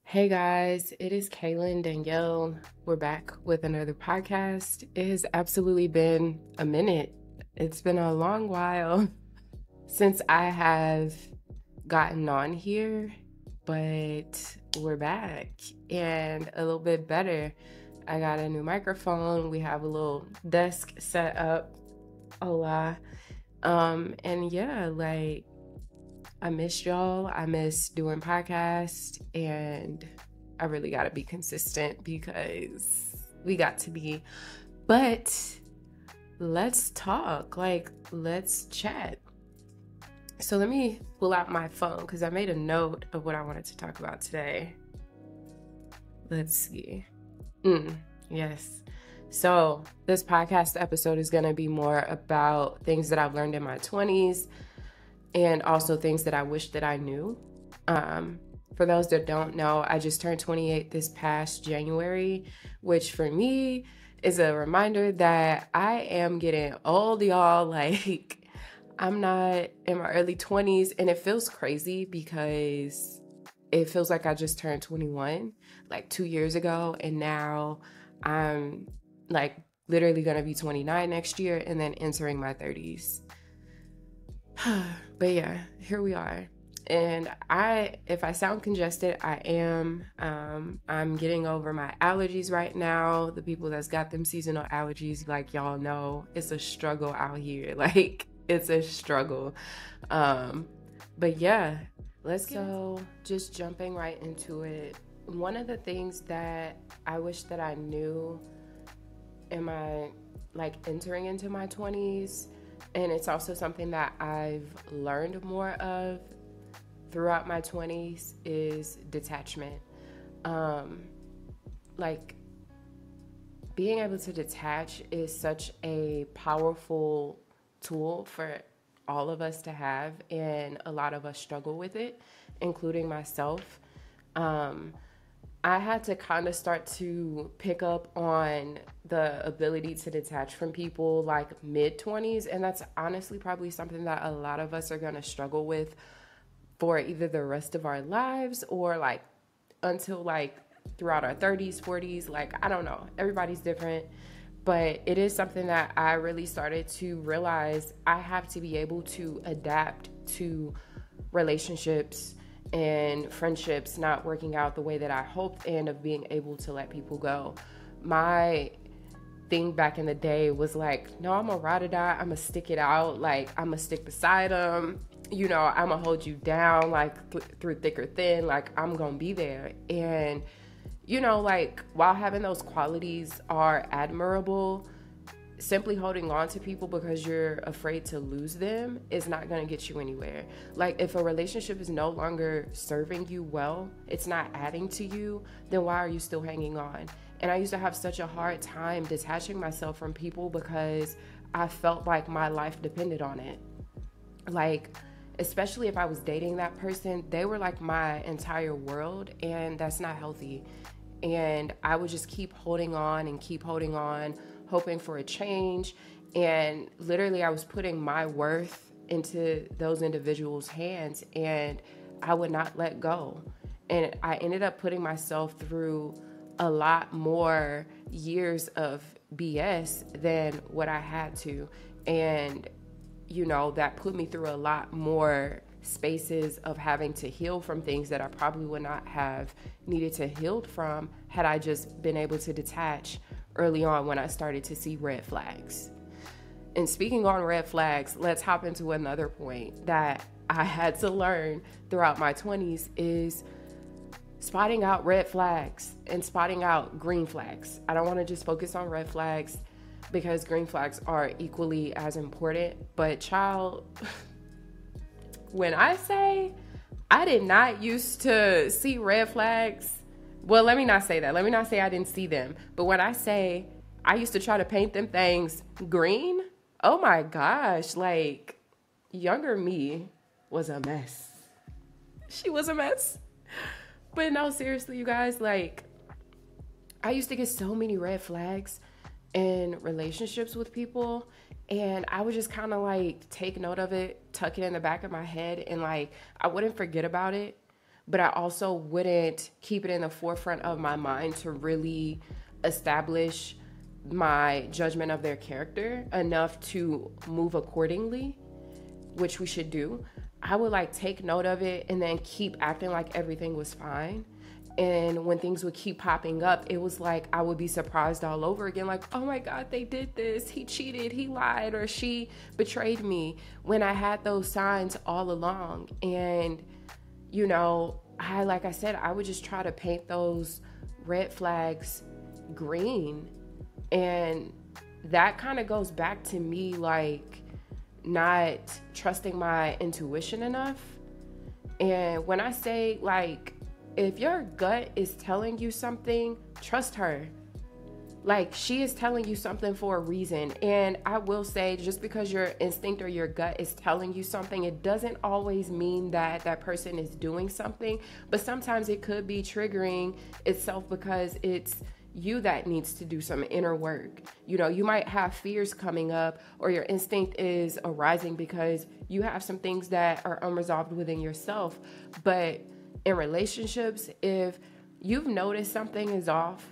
Hey guys, it is Kaylin Danielle. We're back with another podcast. It has absolutely been a minute. It's been a long while since I have gotten on here, but we're back and a little bit better. I got a new microphone. We have a little desk set up. Hola. And yeah, I miss y'all. I miss doing podcasts, and I really got to be consistent because we got to be. But let's talk. Let's chat. So let me pull out my phone because I made a note of what I wanted to talk about today. Let's see. Yes. So this podcast episode is going to be more about things that I've learned in my 20s and also things that I wish that I knew. For those that don't know, I just turned 28 this past January, which for me is a reminder that I am getting old, y'all. Like, I'm not in my early 20s, and it feels crazy because it feels like I just turned 21 like 2 years ago, and now I'm like literally gonna be 29 next year and then entering my 30s. But yeah, here we are. And if I sound congested, I am. I'm getting over my allergies right now. The people that's got them seasonal allergies, like y'all know, it's a struggle out here. Like, it's a struggle. But yeah, let's go. Just jumping right into it. One of the things that I wish that I knew in my, like, entering into my 20s, and it's also something that I've learned more of throughout my 20s, is detachment. Like, being able to detach is such a powerful tool for all of us to have, and a lot of us struggle with it, including myself. I had to kind of start to pick up on the ability to detach from people like mid 20s. And that's honestly probably something that a lot of us are going to struggle with for either the rest of our lives or like until like throughout our 30s, 40s. Like, I don't know. Everybody's different. But it is something that I really started to realize I have to be able to adapt to relationships and friendships not working out the way that I hoped, and of being able to let people go. My thing back in the day was like, no, I'm gonna ride or die. I'm gonna stick it out. Like, I'm gonna stick beside them. You know, I'm gonna hold you down, like through thick or thin. Like, I'm gonna be there. And, you know, like, while having those qualities are admirable, simply holding on to people because you're afraid to lose them is not going to get you anywhere. Like, if a relationship is no longer serving you well, it's not adding to you, then why are you still hanging on? And I used to have such a hard time detaching myself from people because I felt like my life depended on it. Like, especially if I was dating that person, they were like my entire world, and that's not healthy. And I would just keep holding on and keep holding on, hoping for a change. And literally, I was putting my worth into those individuals' hands, and I would not let go. And I ended up putting myself through a lot more years of BS than what I had to. And, you know, that put me through a lot more spaces of having to heal from things that I probably would not have needed to heal from had I just been able to detach early on when I started to see red flags. And speaking on red flags, let's hop into another point that I had to learn throughout my 20s is spotting out red flags and spotting out green flags. I don't want to just focus on red flags because green flags are equally as important. But child, when I say I did not used to see red flags, well, let me not say that. Let me not say I didn't see them. But when I say I used to try to paint them things green, oh my gosh, like, younger me was a mess. She was a mess. But no, seriously, you guys, like, I used to get so many red flags in relationships with people, and I would just kind of like take note of it, tuck it in the back of my head, and like I wouldn't forget about it, but I also wouldn't keep it in the forefront of my mind to really establish my judgment of their character enough to move accordingly, which we should do. I would like take note of it and then keep acting like everything was fine. And when things would keep popping up, it was like I would be surprised all over again, like, oh my God, they did this. He cheated, he lied, or she betrayed me, when I had those signs all along. And, you know, like I said, I would just try to paint those red flags green. And that kind of goes back to me, like, not trusting my intuition enough. And when I say, like, if your gut is telling you something, trust her. Like, she is telling you something for a reason. And I will say, just because your instinct or your gut is telling you something, it doesn't always mean that that person is doing something. But sometimes it could be triggering itself because it's you that needs to do some inner work. You know, you might have fears coming up, or your instinct is arising because you have some things that are unresolved within yourself. But in relationships, if you've noticed something is off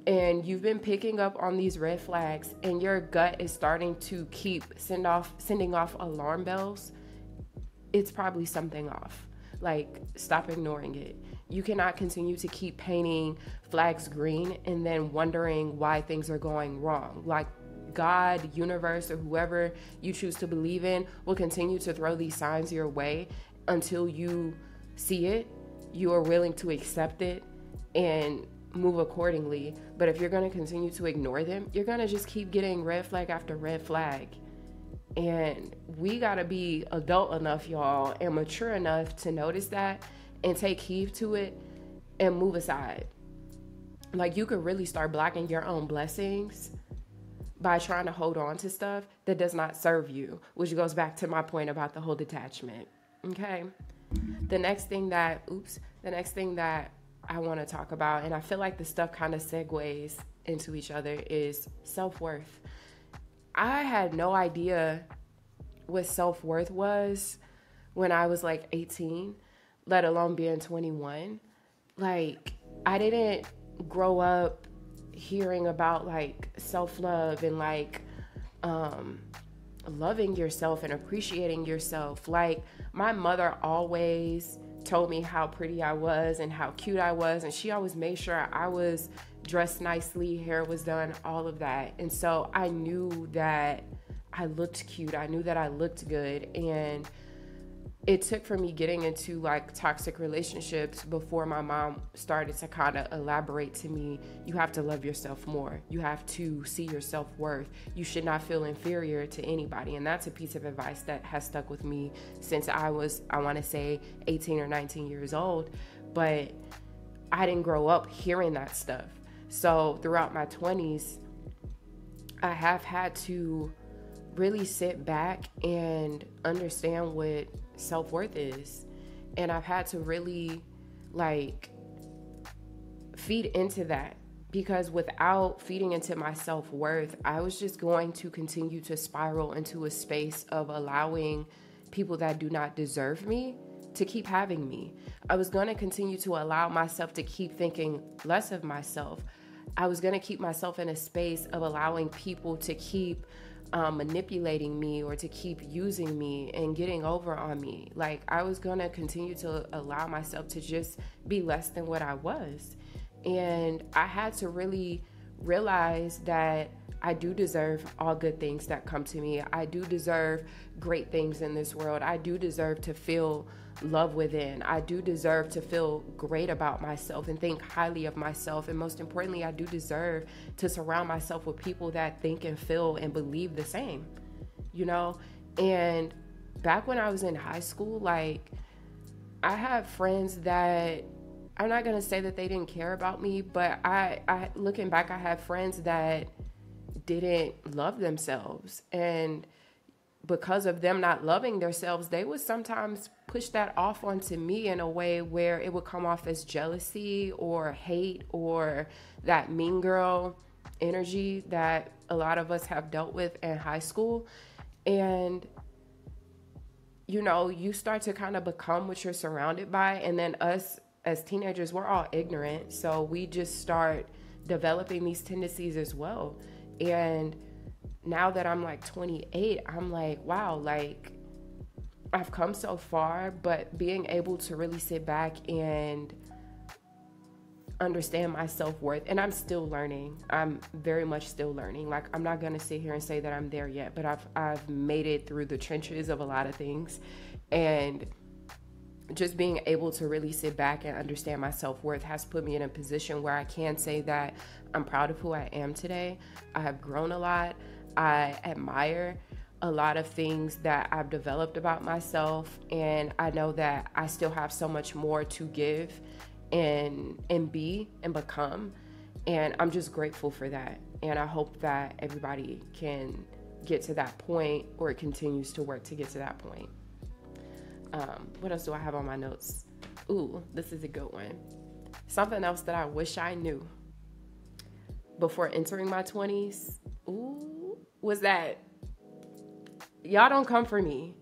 and you've been picking up on these red flags and your gut is starting to keep sending off alarm bells, it's probably something off. Like, stop ignoring it. You cannot continue to keep painting flags green and then wondering why things are going wrong. Like, God, universe, or whoever you choose to believe in will continue to throw these signs your way until you see it, you are willing to accept it and move accordingly. But if you're going to continue to ignore them, you're going to just keep getting red flag after red flag. And we got to be adult enough, y'all, and mature enough to notice that and take heed to it and move aside. Like, you could really start blocking your own blessings by trying to hold on to stuff that does not serve you, which goes back to my point about the whole detachment. Okay. The next thing that I want to talk about, and I feel like the stuff kind of segues into each other, is self-worth. I had no idea what self-worth was when I was like 18, let alone being 21. Like, I didn't grow up hearing about like self-love and like loving yourself and appreciating yourself. Like, my mother always told me how pretty I was and how cute I was, and she always made sure I was dressed nicely, hair was done, all of that. And so I knew that I looked cute, I knew that I looked good. And it took for me getting into like toxic relationships before my mom started to kind of elaborate to me, you have to love yourself more. You have to see your self-worth. You should not feel inferior to anybody. And that's a piece of advice that has stuck with me since I want to say 18 or 19 years old. But I didn't grow up hearing that stuff. So throughout my 20s, I have had to really sit back and understand what self-worth is. And I've had to really like feed into that, because without feeding into my self-worth, I was just going to continue to spiral into a space of allowing people that do not deserve me to keep having me. I was going to continue to allow myself to keep thinking less of myself. I was going to keep myself in a space of allowing people to keep manipulating me or to keep using me and getting over on me. Like, I was going to continue to allow myself to just be less than what I was. And I had to really realize that I do deserve all good things that come to me. I do deserve great things in this world. I do deserve to feel love within. I do deserve to feel great about myself and think highly of myself. And most importantly, I do deserve to surround myself with people that think and feel and believe the same, you know? And back when I was in high school, like, I had friends that, I'm not going to say that they didn't care about me, but I looking back, I had friends that didn't love themselves. And because of them not loving themselves, they would sometimes push that off onto me in a way where it would come off as jealousy or hate or that mean girl energy that a lot of us have dealt with in high school. And you start to kind of become what you're surrounded by. And then us as teenagers, we're all ignorant. So we just start developing these tendencies as well. And now that I'm like 28, I'm like, wow, like I've come so far, but being able to really sit back and understand my self-worth, and I'm still learning. I'm very much still learning. Like, I'm not going to sit here and say that I'm there yet, but I've made it through the trenches of a lot of things. And just being able to really sit back and understand my self-worth has put me in a position where I can say that I'm proud of who I am today. I have grown a lot. I admire a lot of things that I've developed about myself, and I know that I still have so much more to give and be and become, and I'm just grateful for that. And I hope that everybody can get to that point, or it continues to work to get to that point. What else do I have on my notes? Ooh, this is a good one. Something else that I wish I knew before entering my 20s, was that y'all don't come for me,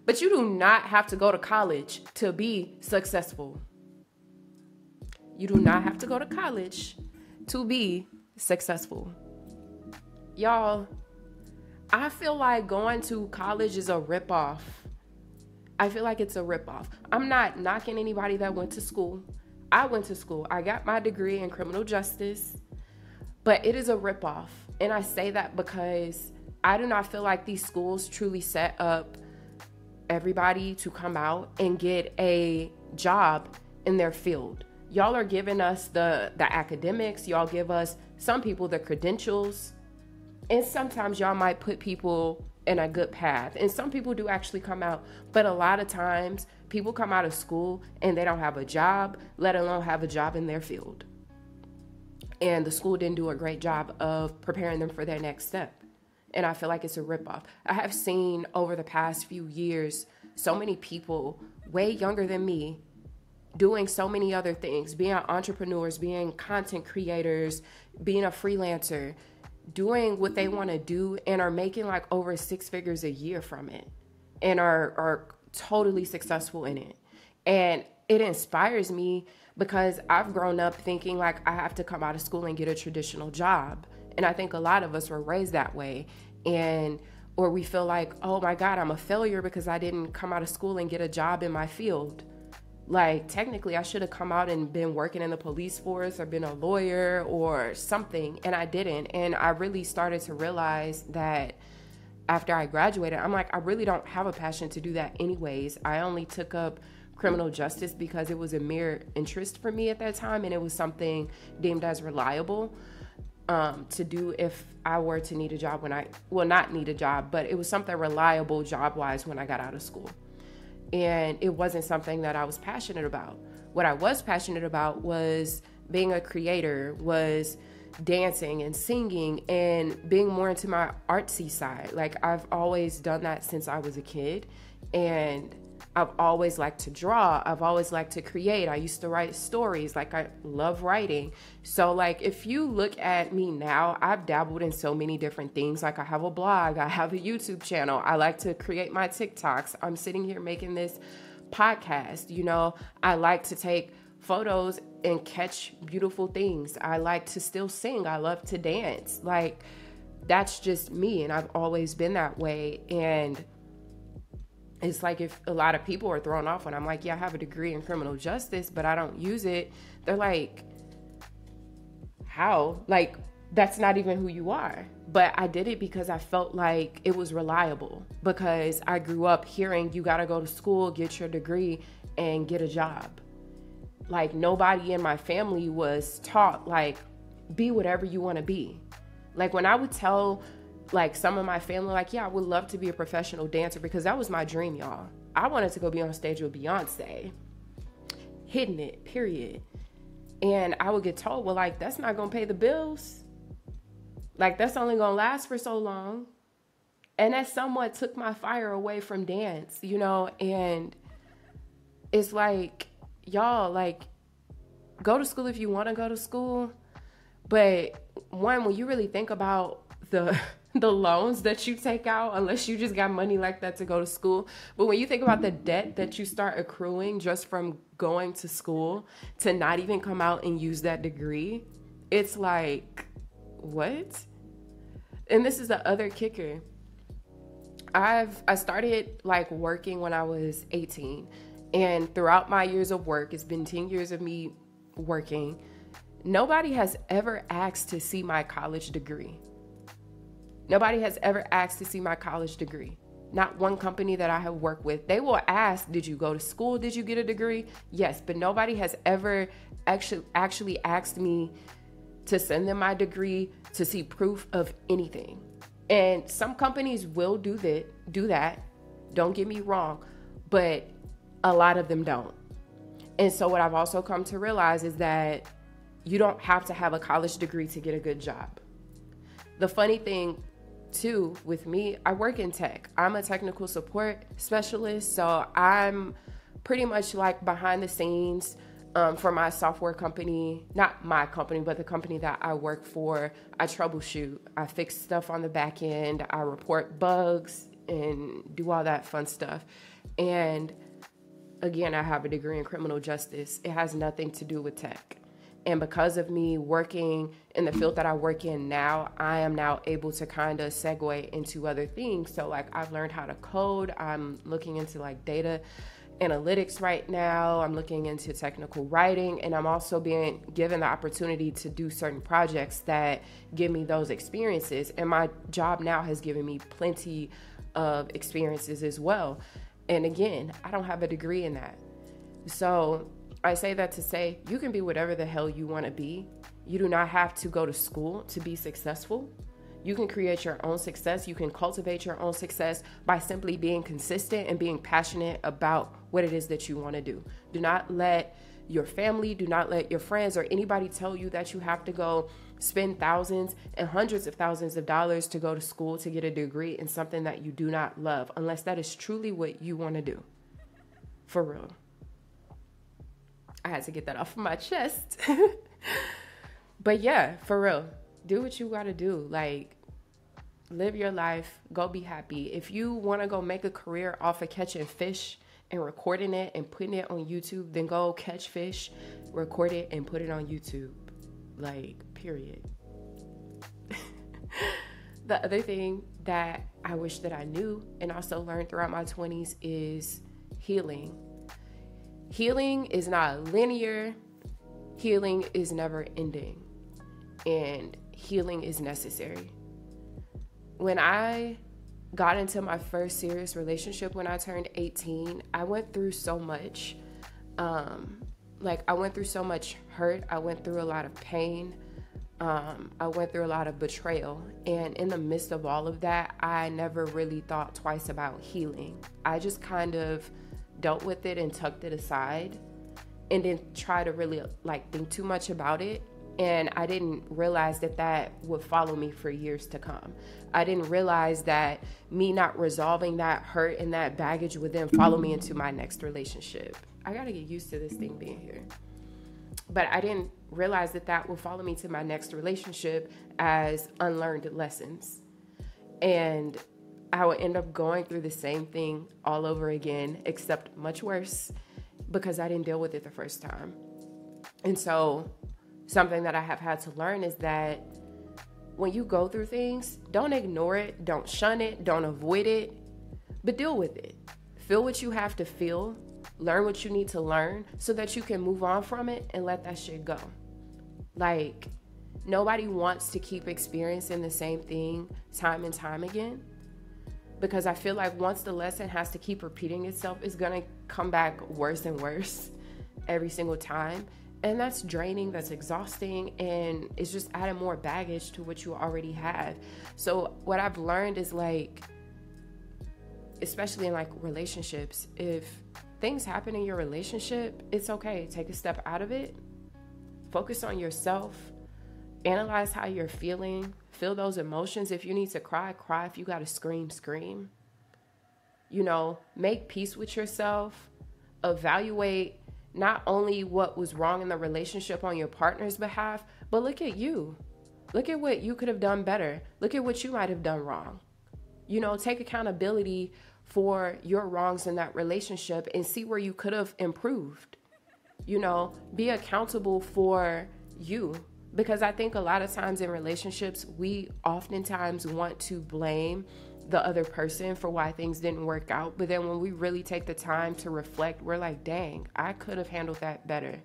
but you do not have to go to college to be successful. You do not have to go to college to be successful. Y'all, I feel like going to college is a ripoff. I feel like it's a ripoff. I'm not knocking anybody that went to school. I went to school. I got my degree in criminal justice, but it is a ripoff. And I say that because I do not feel like these schools truly set up everybody to come out and get a job in their field. Y'all are giving us the academics. Y'all give us, some people, the credentials. And sometimes y'all might put people in a good path. And some people do actually come out. But a lot of times, people come out of school and they don't have a job, let alone have a job in their field. And the school didn't do a great job of preparing them for their next step. And I feel like it's a ripoff. I have seen over the past few years so many people way younger than me doing so many other things, being entrepreneurs, being content creators, being a freelancer, doing what they want to do, and are making like over 6 figures a year from it, and are totally successful in it. And it inspires me because I've grown up thinking like I have to come out of school and get a traditional job. And I think a lot of us were raised that way. Or we feel like, oh my God, I'm a failure because I didn't come out of school and get a job in my field. Like, technically, I should have come out and been working in the police force or been a lawyer or something, and I didn't. And I really started to realize that after I graduated, I'm like, I really don't have a passion to do that anyways. I only took up criminal justice because it was a mere interest for me at that time, and it was something deemed as reliable to do if I were to need a job not need a job, but it was something reliable job-wise when I got out of school. And it wasn't something that I was passionate about. What I was passionate about was being a creator, was dancing and singing and being more into my artsy side. Like, I've always done that since I was a kid. And I've always liked to draw. I've always liked to create. I used to write stories. Like, I love writing. So, like, if you look at me now, I've dabbled in so many different things. Like, I have a blog. I have a YouTube channel. I like to create my TikToks. I'm sitting here making this podcast. I like to take photos and catch beautiful things. I like to still sing. I love to dance. Like, that's just me. And I've always been that way. And it's like, if a lot of people are thrown off when I'm like, yeah, I have a degree in criminal justice, but I don't use it. They're like, how? Like, that's not even who you are. But I did it because I felt like it was reliable, because I grew up hearing you got to go to school, get your degree, and get a job. Like, nobody in my family was taught, like, be whatever you want to be. Like, when I would tell like some of my family, like, yeah, I would love to be a professional dancer, because that was my dream, y'all. I wanted to go be on stage with Beyonce, hitting it, period. And I would get told, well, like, that's not gonna pay the bills. Like, that's only gonna last for so long. And that somewhat took my fire away from dance, and it's like, y'all, like, go to school if you want to go to school. But when you really think about the loans that you take out unless you just got money like that to go to school. But when you think about the debt that you start accruing just from going to school to not even come out and use that degree, it's like, what? And this is the other kicker. I started like working when I was 18, and throughout my years of work, it's been 10 years of me working. Nobody has ever asked to see my college degree. Nobody has ever asked to see my college degree. Not one company that I have worked with. They will ask, did you go to school? Did you get a degree? Yes, but nobody has ever actually asked me to send them my degree to see proof of anything. And some companies will do that. Don't get me wrong, but a lot of them don't. And so what I've also come to realize is that you don't have to have a college degree to get a good job. The funny thing too with me, I work in tech. I'm a technical support specialist, so I'm pretty much like behind the scenes for my software company. Not my company, but the company that I work for. I troubleshoot, I fix stuff on the back end, I report bugs and do all that fun stuff. And again, I have a degree in criminal justice. It has nothing to do with tech. And because of me working in the field that I work in now, I am now able to kind of segue into other things. So like I've learned how to code. I'm looking into like data analytics right now. I'm looking into technical writing, and I'm also being given the opportunity to do certain projects that give me those experiences. And my job now has given me plenty of experiences as well. And again, I don't have a degree in that. So I say that to say you can be whatever the hell you want to be. You do not have to go to school to be successful. You can create your own success. You can cultivate your own success by simply being consistent and being passionate about what it is that you want to do. Do not let your family, do not let your friends or anybody tell you that you have to go spend thousands and hundreds of thousands of dollars to go to school to get a degree in something that you do not love, unless that is truly what you want to do. For real. I had to get that off of my chest. But yeah, for real, do what you gotta do. Like, live your life, go be happy. If you wanna go make a career off of catching fish and recording it and putting it on YouTube, then go catch fish, record it, and put it on YouTube. Like, period. The other thing that I wish that I knew and also learned throughout my 20s is healing. Healing is not linear. Healing is never ending. And healing is necessary. When I got into my first serious relationship when I turned 18, I went through so much. I went through so much hurt. I went through a lot of pain. I went through a lot of betrayal. And in the midst of all of that, I never really thought twice about healing. I just kind of dealt with it and tucked it aside and didn't try to really think too much about it. And I didn't realize that would follow me for years to come. I didn't realize that me not resolving that hurt and that baggage would then follow me into my next relationship. I gotta get used to this thing being here. But I didn't realize that would follow me to my next relationship as unlearned lessons. And I would end up going through the same thing all over again, except much worse, because I didn't deal with it the first time. And so something that I have had to learn is that when you go through things, don't ignore it, don't shun it, don't avoid it, but deal with it. Feel what you have to feel, learn what you need to learn so that you can move on from it and let that shit go. Like, nobody wants to keep experiencing the same thing time and time again. Because I feel like once the lesson has to keep repeating itself, it's going to come back worse and worse every single time. And that's draining, that's exhausting, and it's just adding more baggage to what you already have. So what I've learned is especially in relationships, if things happen in your relationship, it's okay. Take a step out of it. Focus on yourself. Analyze how you're feeling. Feel those emotions. If you need to cry, cry. If you got to scream, scream. Make peace with yourself. Evaluate not only what was wrong in the relationship on your partner's behalf, but look at you. Look at what you could have done better. Look at what you might have done wrong. You know, take accountability for your wrongs in that relationship and see where you could have improved. You know, be accountable for you. Because I think a lot of times in relationships, we oftentimes want to blame the other person for why things didn't work out. But then when we really take the time to reflect, we're like, dang, I could have handled that better.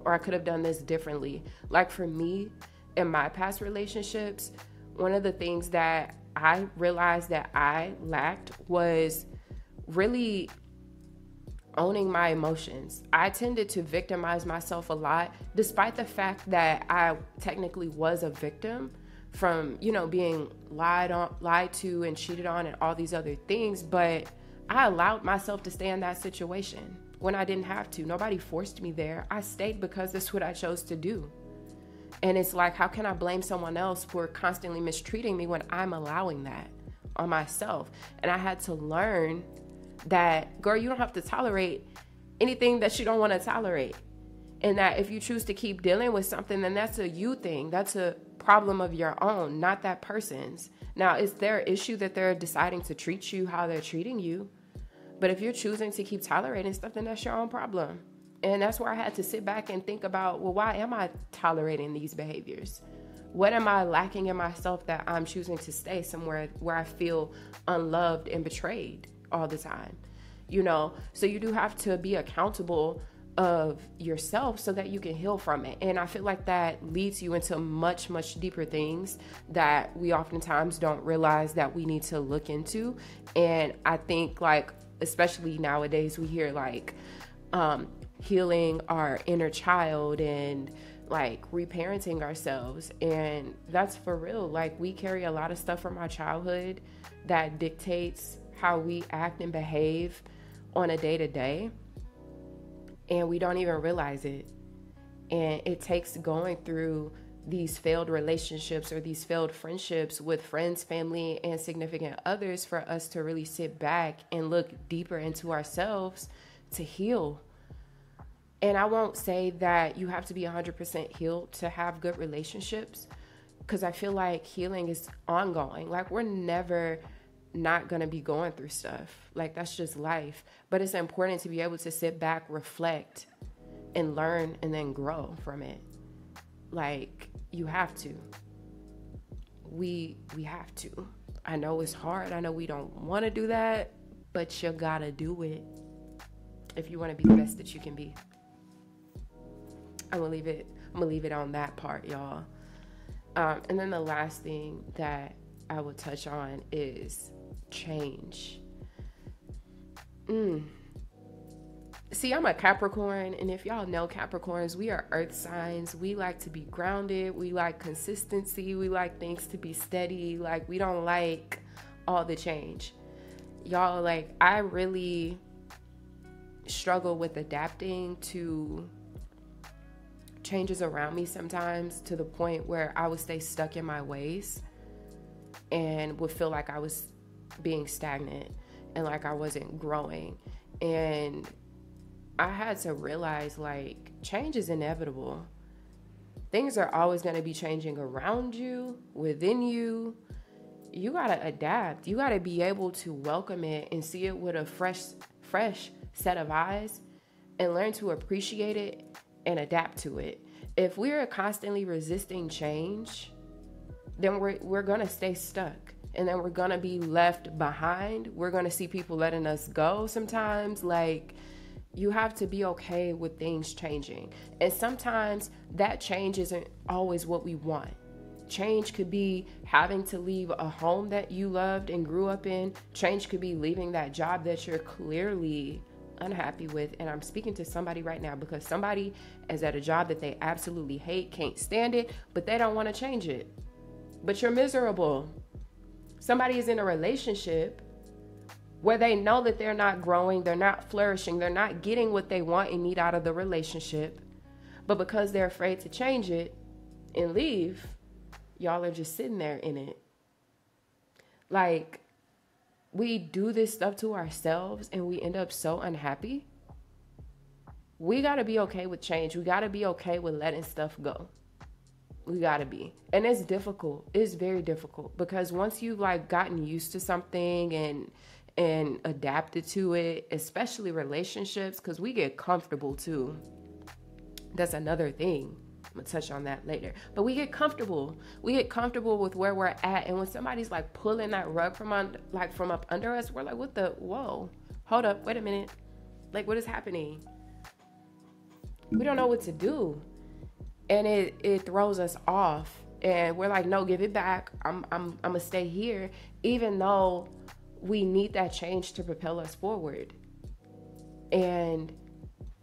Or I could have done this differently. Like for me, in my past relationships, one of the things that I realized that I lacked was really owning my emotions. I tended to victimize myself a lot, despite the fact that I technically was a victim from, you know, being lied to and cheated on and all these other things. But I allowed myself to stay in that situation when I didn't have to. Nobody forced me there. I stayed because that's what I chose to do. And it's like, how can I blame someone else for constantly mistreating me when I'm allowing that on myself? And I had to learn that, girl, you don't have to tolerate anything that you don't want to tolerate. And that if you choose to keep dealing with something, then that's a you thing. That's a problem of your own, not that person's. Now, it's their issue that they're deciding to treat you how they're treating you. But if you're choosing to keep tolerating stuff, then that's your own problem. And that's where I had to sit back and think about, well, why am I tolerating these behaviors? What am I lacking in myself that I'm choosing to stay somewhere where I feel unloved and betrayed all the time? You know, so you do have to be accountable of yourself so that you can heal from it. And I feel like that leads you into much, much deeper things that we oftentimes don't realize that we need to look into. And I think, like, especially nowadays, we hear like healing our inner child and like reparenting ourselves. And that's for real. Like, we carry a lot of stuff from our childhood that dictates how we act and behave on a day-to-day, and we don't even realize it. And it takes going through these failed relationships or these failed friendships with friends, family, and significant others for us to really sit back and look deeper into ourselves to heal. And I won't say that you have to be 100% healed to have good relationships, because I feel like healing is ongoing. Like, we're never not going to be going through stuff. Like, that's just life. But it's important to be able to sit back, reflect, and learn, and then grow from it. Like, you have to. We have to. I know it's hard. I know we don't want to do that, but you gotta do it if you want to be the best that you can be. I'm gonna leave it on that part, y'all. And then the last thing that I will touch on is change. See, I'm a Capricorn, and if y'all know Capricorns, we are earth signs. We like to be grounded. We like consistency. We like things to be steady. Like, we don't like all the change. Y'all, like, I really struggle with adapting to changes around me sometimes, to the point where I would stay stuck in my ways and would feel like I was being stagnant and like I wasn't growing. And I had to realize, like, change is inevitable. Things are always going to be changing around you, within you. You got to adapt. You got to be able to welcome it and see it with a fresh set of eyes and learn to appreciate it and adapt to it. If we're constantly resisting change, then we're going to stay stuck. And then we're going to be left behind. We're going to see people letting us go sometimes. Like, you have to be okay with things changing. And sometimes that change isn't always what we want. Change could be having to leave a home that you loved and grew up in. Change could be leaving that job that you're clearly unhappy with. And I'm speaking to somebody right now, because somebody is at a job that they absolutely hate, can't stand it, but they don't want to change it. But you're miserable. Somebody is in a relationship where they know that they're not growing, they're not flourishing, they're not getting what they want and need out of the relationship. But because they're afraid to change it and leave, y'all are just sitting there in it. Like, we do this stuff to ourselves and we end up so unhappy. We got to be okay with change. We got to be okay with letting stuff go. We gotta be. And it's difficult. It's very difficult because once you've like gotten used to something and adapted to it, especially relationships, because we get comfortable too. That's another thing. I'm gonna touch on that later. But we get comfortable. We get comfortable with where we're at. And when somebody's like pulling that rug from from up under us, we're like, what the whoa? Hold up, wait a minute. Like, what is happening? We don't know what to do. And it throws us off. And we're like, no, give it back. I'm gonna stay here, even though we need that change to propel us forward. And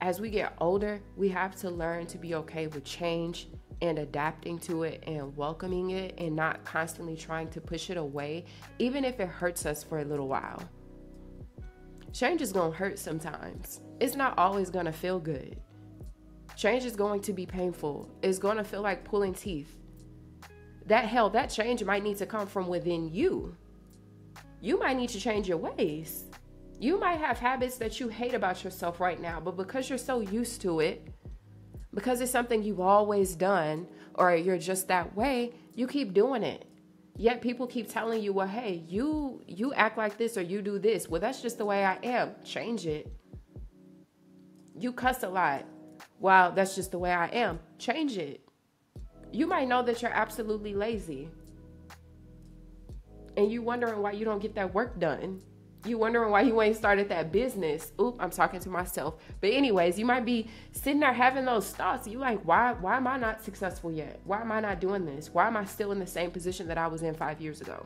as we get older, we have to learn to be okay with change and adapting to it and welcoming it and not constantly trying to push it away, even if it hurts us for a little while. Change is gonna hurt sometimes. It's not always gonna feel good. Change is going to be painful. It's going to feel like pulling teeth. That change might need to come from within you. You might need to change your ways. You might have habits that you hate about yourself right now, but because you're so used to it, because it's something you've always done, or you're just that way, you keep doing it. Yet people keep telling you, well, hey, you act like this or you do this. Well, that's just the way I am. Change it. You cuss a lot. Wow, that's just the way I am. Change it. You might know that you're absolutely lazy. And you wondering why you don't get that work done. You wondering why you ain't started that business. Oop, I'm talking to myself. But anyways, you might be sitting there having those thoughts. You like, why am I not successful yet? Why am I not doing this? Why am I still in the same position that I was in 5 years ago?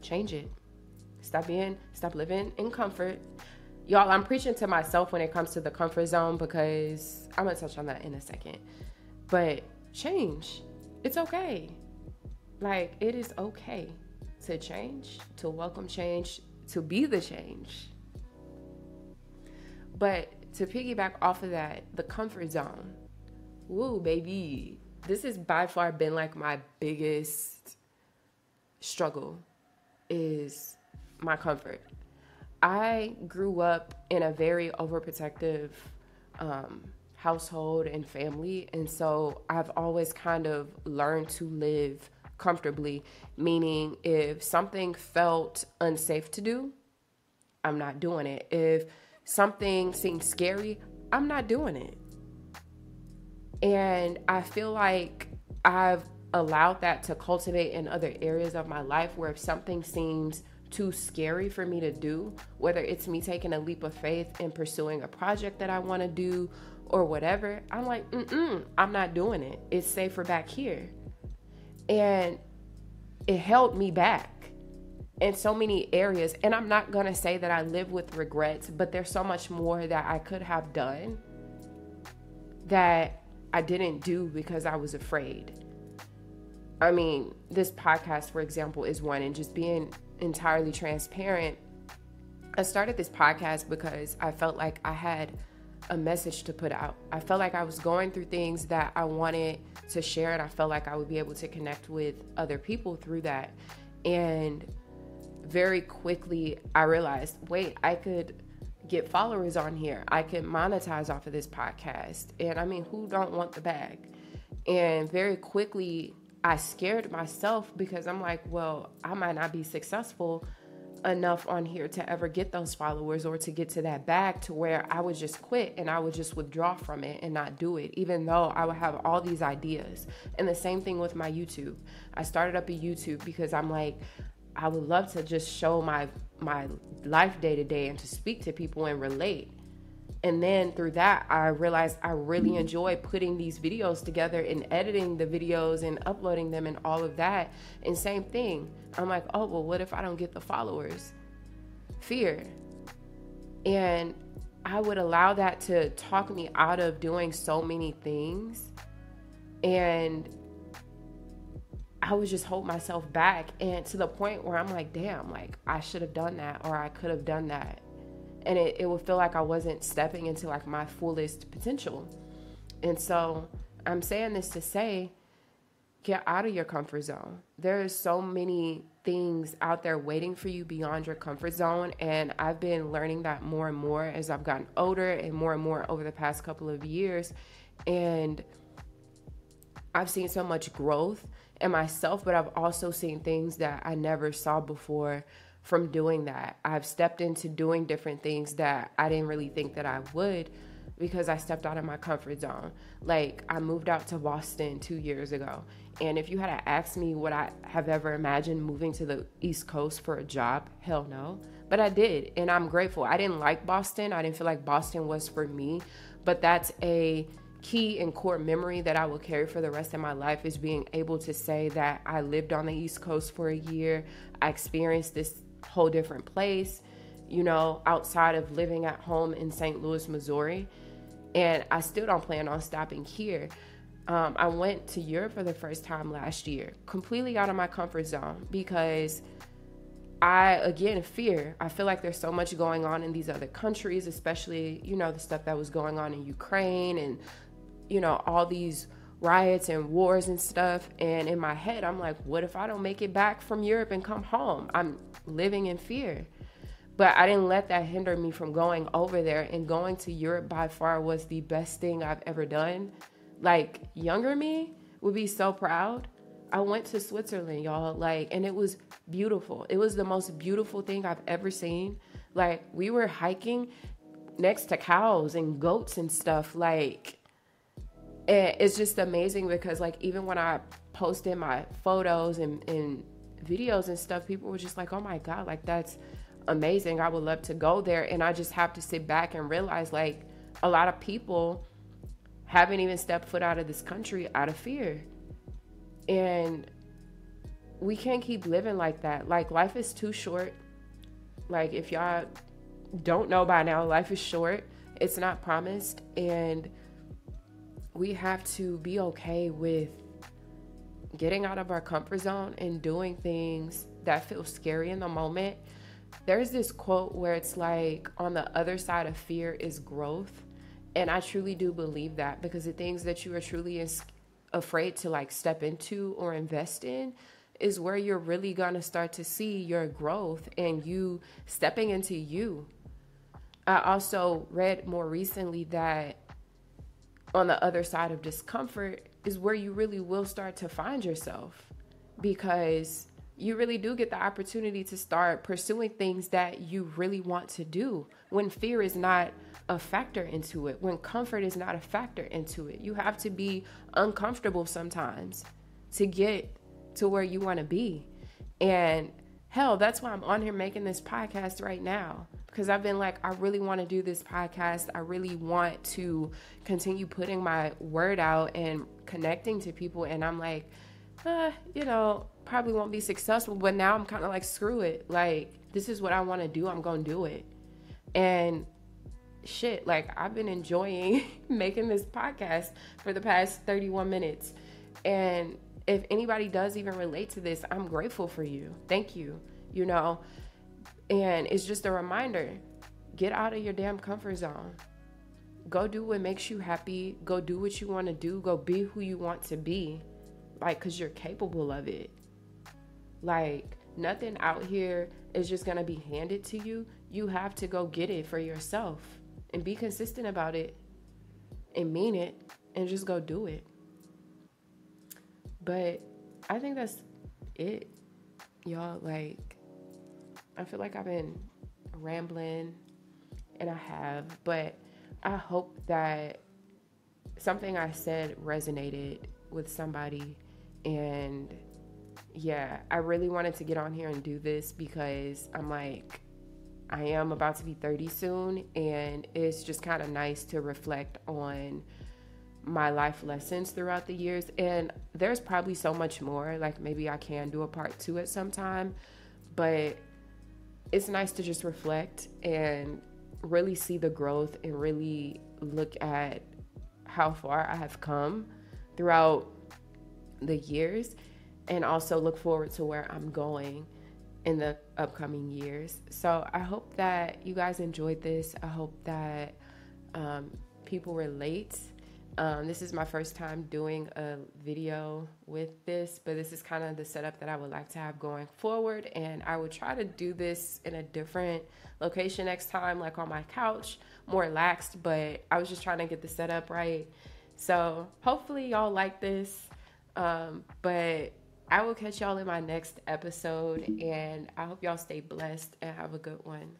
Change it. Stop living in comfort. Y'all, I'm preaching to myself when it comes to the comfort zone because I'm going to touch on that in a second. But change. It's okay. Like, it is okay to change, to welcome change, to be the change. But to piggyback off of that, the comfort zone. Woo, baby. This has by far been like my biggest struggle is my comfort. I grew up in a very overprotective household and family. And so I've always kind of learned to live comfortably, meaning if something felt unsafe to do, I'm not doing it. If something seemed scary, I'm not doing it. And I feel like I've allowed that to cultivate in other areas of my life where if something seems too scary for me to do, whether it's me taking a leap of faith and pursuing a project that I want to do or whatever, I'm like, I'm not doing it. It's safer back here. And it held me back in so many areas. And I'm not going to say that I live with regrets, but there's so much more that I could have done that I didn't do because I was afraid. I mean, this podcast, for example, is one, and just being entirely transparent. I started this podcast because I felt like I had a message to put out. I felt like I was going through things that I wanted to share, and I felt like I would be able to connect with other people through that. And very quickly, I realized, wait, I could get followers on here. I can monetize off of this podcast. And I mean, who don't want the bag? And very quickly, I scared myself because I'm like, well, I might not be successful enough on here to ever get those followers or to get to that bag to where I would just quit and I would just withdraw from it and not do it, even though I would have all these ideas. And the same thing with my YouTube. I started up a YouTube because I'm like, I would love to just show my life day to day and to speak to people and relate. And then through that, I realized I really enjoy putting these videos together and editing the videos and uploading them and all of that. And same thing. I'm like, oh, well, what if I don't get the followers? Fear. And I would allow that to talk me out of doing so many things. And I would just hold myself back. And to the point where I'm like, damn, like I should have done that or I could have done that. And it would feel like I wasn't stepping into like my fullest potential. And so I'm saying this to say, get out of your comfort zone. There are so many things out there waiting for you beyond your comfort zone. And I've been learning that more and more as I've gotten older and more over the past couple of years. And I've seen so much growth in myself, but I've also seen things that I never saw before from doing that. I've stepped into doing different things that I didn't really think that I would because I stepped out of my comfort zone. Like, I moved out to Boston 2 years ago. And if you had asked me would I have ever imagined moving to the East Coast for a job, hell no. But I did, and I'm grateful. I didn't like Boston. I didn't feel like Boston was for me, but that's a key and core memory that I will carry for the rest of my life, is being able to say that I lived on the East Coast for a year. I experienced this whole different place, you know, outside of living at home in St. Louis, Missouri. And I still don't plan on stopping here. I went to Europe for the first time last year, completely out of my comfort zone, because again, fear. I feel like there's so much going on in these other countries, especially, you know, the stuff that was going on in Ukraine and, you know, all these riots and wars and stuff. And in my head, I'm like, what if I don't make it back from Europe and come home? I'm living in fear. But I didn't let that hinder me from going over there, and going to Europe by far was the best thing I've ever done. Like, younger me would be so proud. I went to Switzerland, y'all, like, and it was beautiful. It was the most beautiful thing I've ever seen. Like, we were hiking next to cows and goats and stuff. Like, and it's just amazing because, like, even when I posted my photos and videos and stuff, people were just like, oh my God, like, that's amazing. I would love to go there. And I just have to sit back and realize, like, a lot of people haven't even stepped foot out of this country out of fear. And we can't keep living like that. Like, life is too short. Like, if y'all don't know by now, life is short. It's not promised. And we have to be okay with getting out of our comfort zone and doing things that feel scary in the moment. There's this quote where it's like, on the other side of fear is growth. And I truly do believe that, because the things that you are truly afraid to, like, step into or invest in is where you're really going to start to see your growth and you stepping into you. I also read more recently that on the other side of discomfort is where you really will start to find yourself, because you really do get the opportunity to start pursuing things that you really want to do when fear is not a factor into it, when comfort is not a factor into it. You have to be uncomfortable sometimes to get to where you want to be. And hell, that's why I'm on here making this podcast right now, because I've been like, I really want to do this podcast. I really want to continue putting my word out and connecting to people. And I'm like, you know, probably won't be successful, but now I'm kind of like, screw it. Like, this is what I want to do. I'm going to do it. And shit, like, I've been enjoying making this podcast for the past 31 minutes. And if anybody does even relate to this, I'm grateful for you. Thank you, you know. And it's just a reminder, get out of your damn comfort zone. Go do what makes you happy. Go do what you want to do. Go be who you want to be. Like, because you're capable of it. Like, nothing out here is just going to be handed to you. You have to go get it for yourself and be consistent about it and mean it and just go do it. But I think that's it, y'all. Like, I feel like I've been rambling, and I have, but I hope that something I said resonated with somebody. And yeah, I really wanted to get on here and do this because I'm like, I am about to be 30 soon, and it's just kind of nice to reflect on my life lessons throughout the years. And there's probably so much more, like maybe I can do a part 2 at some time, but it's nice to just reflect and really see the growth and really look at how far I have come throughout the years, and also look forward to where I'm going in the upcoming years. So I hope that you guys enjoyed this. I hope that people relate. This is my first time doing a video with this, but this is kind of the setup that I would like to have going forward. And I would try to do this in a different location next time, like on my couch, more relaxed, but I was just trying to get the setup right. So hopefully y'all like this. But I will catch y'all in my next episode, and I hope y'all stay blessed and have a good one.